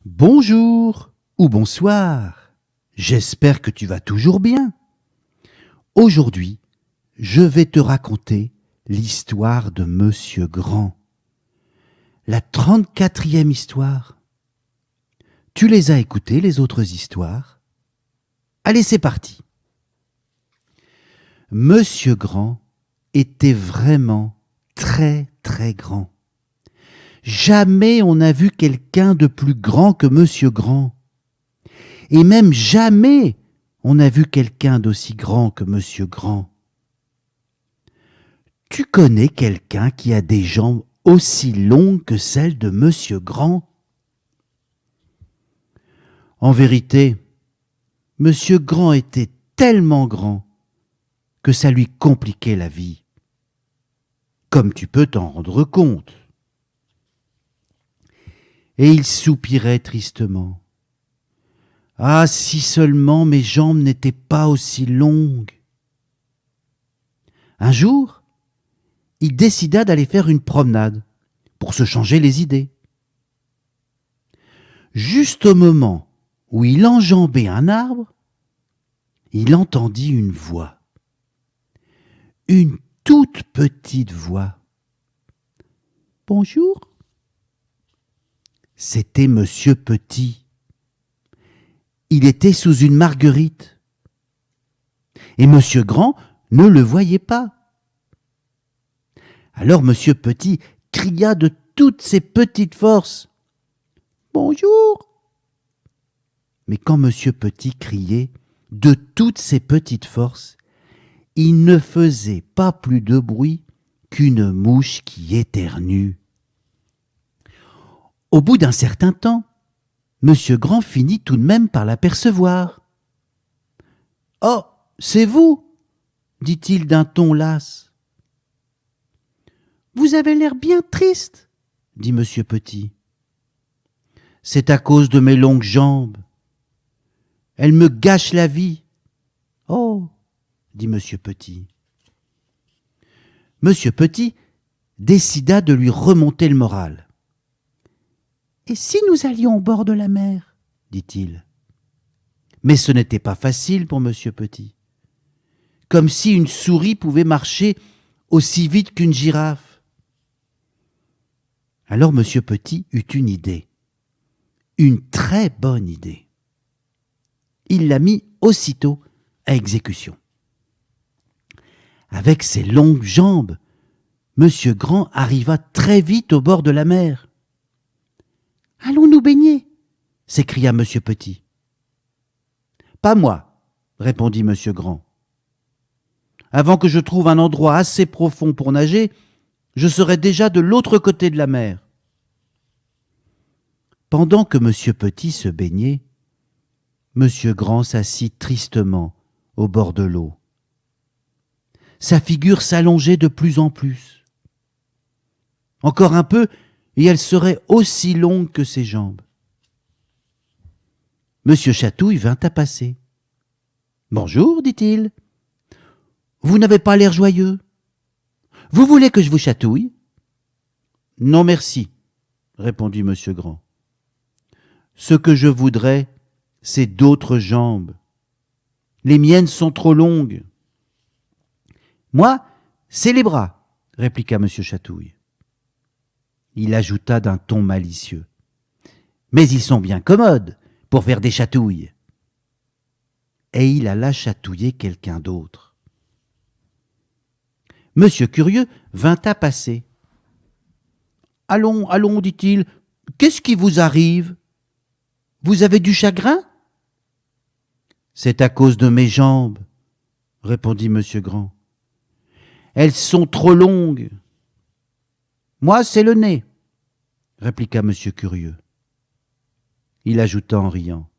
Bonjour ou bonsoir, j'espère que tu vas toujours bien. Aujourd'hui, je vais te raconter l'histoire de Monsieur Grand. La 34e histoire. Tu les as écoutées, les autres histoires? Allez, c'est parti. Monsieur Grand était vraiment très très grand. Jamais on n'a vu quelqu'un de plus grand que Monsieur Grand. Et même jamais on n'a vu quelqu'un d'aussi grand que Monsieur Grand. Tu connais quelqu'un qui a des jambes aussi longues que celles de Monsieur Grand? En vérité, Monsieur Grand était tellement grand que ça lui compliquait la vie. Comme tu peux t'en rendre compte. Et il soupirait tristement. Ah, si seulement mes jambes n'étaient pas aussi longues. Un jour, il décida d'aller faire une promenade pour se changer les idées. Juste au moment où il enjambait un arbre, il entendit une voix. Une toute petite voix. « Bonjour !» C'était Monsieur Petit. Il était sous une marguerite. Et Monsieur Grand ne le voyait pas. Alors Monsieur Petit cria de toutes ses petites forces. « Bonjour !» Mais quand Monsieur Petit criait de toutes ses petites forces, il ne faisait pas plus de bruit qu'une mouche qui éternue. Au bout d'un certain temps, Monsieur Grand finit tout de même par l'apercevoir. « Oh, c'est vous !» dit-il d'un ton las. « Vous avez l'air bien triste, » dit Monsieur Petit. « C'est à cause de mes longues jambes. Elles me gâchent la vie. »« Oh !» dit Monsieur Petit. Monsieur Petit décida de lui remonter le moral. « Et si nous allions au bord de la mer ?» dit-il. Mais ce n'était pas facile pour Monsieur Petit. Comme si une souris pouvait marcher aussi vite qu'une girafe. Alors Monsieur Petit eut une idée. Une très bonne idée. Il la mit aussitôt à exécution. Avec ses longues jambes, Monsieur Grand arriva très vite au bord de la mer. « Allons nous baigner !» s'écria Monsieur Petit. « Pas moi !» répondit Monsieur Grand. « Avant que je trouve un endroit assez profond pour nager, je serai déjà de l'autre côté de la mer. » Pendant que Monsieur Petit se baignait, Monsieur Grand s'assit tristement au bord de l'eau. Sa figure s'allongeait de plus en plus. Encore un peu, et elle serait aussi longue que ses jambes. Monsieur Chatouille vint à passer. « Bonjour, dit-il. Vous n'avez pas l'air joyeux. Vous voulez que je vous chatouille ?»« Non, merci, » répondit Monsieur Grand. « Ce que je voudrais, c'est d'autres jambes. Les miennes sont trop longues. »« Moi, c'est les bras, » répliqua Monsieur Chatouille. Il ajouta d'un ton malicieux. « Mais ils sont bien commodes pour faire des chatouilles. » Et il alla chatouiller quelqu'un d'autre. Monsieur Curieux vint à passer. « Allons, allons, dit-il, qu'est-ce qui vous arrive? Vous avez du chagrin ?»« C'est à cause de mes jambes, » répondit Monsieur Grand. « Elles sont trop longues. »« Moi, c'est le nez, » répliqua Monsieur Curieux. Il ajouta en riant.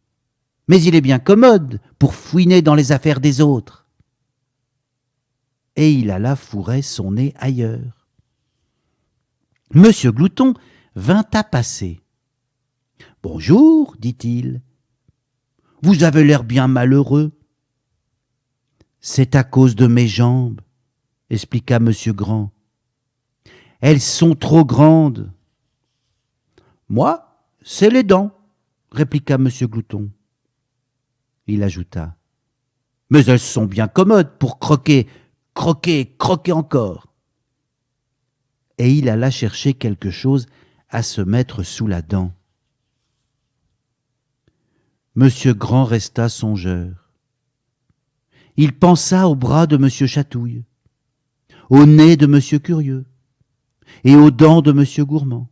« Mais il est bien commode pour fouiner dans les affaires des autres. » Et il alla fourrer son nez ailleurs. Monsieur Glouton vint à passer. « Bonjour, dit-il. Vous avez l'air bien malheureux. »« C'est à cause de mes jambes, » expliqua Monsieur Grand. « Elles sont trop grandes. »« Moi, C'est les dents, répliqua monsieur Glouton. Il ajouta: mais elles sont bien commodes pour croquer, croquer, croquer encore. Et il alla chercher quelque chose à se mettre sous la dent. Monsieur Grand resta songeur. Il pensa au bras de monsieur Chatouille, au nez de monsieur Curieux et aux dents de monsieur Gourmand.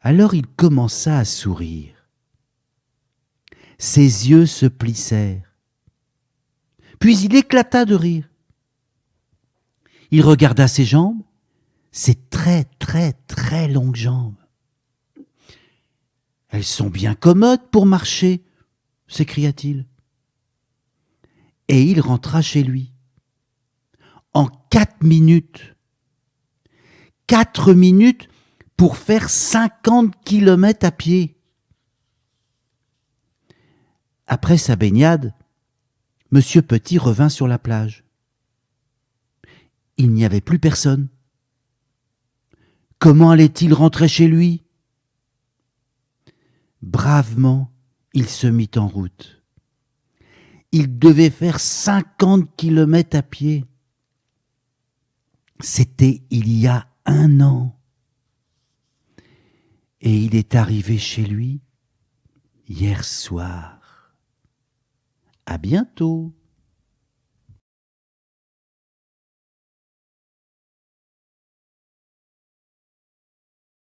Alors il commença à sourire. Ses yeux se plissèrent. Puis il éclata de rire. Il regarda ses jambes, ses très très très longues jambes. Elles sont bien commodes pour marcher, s'écria-t-il. Et il rentra chez lui. En 4 minutes. 4 minutes pour faire 50 kilomètres à pied. Après sa baignade, Monsieur Petit revint sur la plage. Il n'y avait plus personne. Comment allait-il rentrer chez lui? Bravement, il se mit en route. Il devait faire 50 kilomètres à pied. C'était il y a 1 an. Et il est arrivé chez lui hier soir. À bientôt.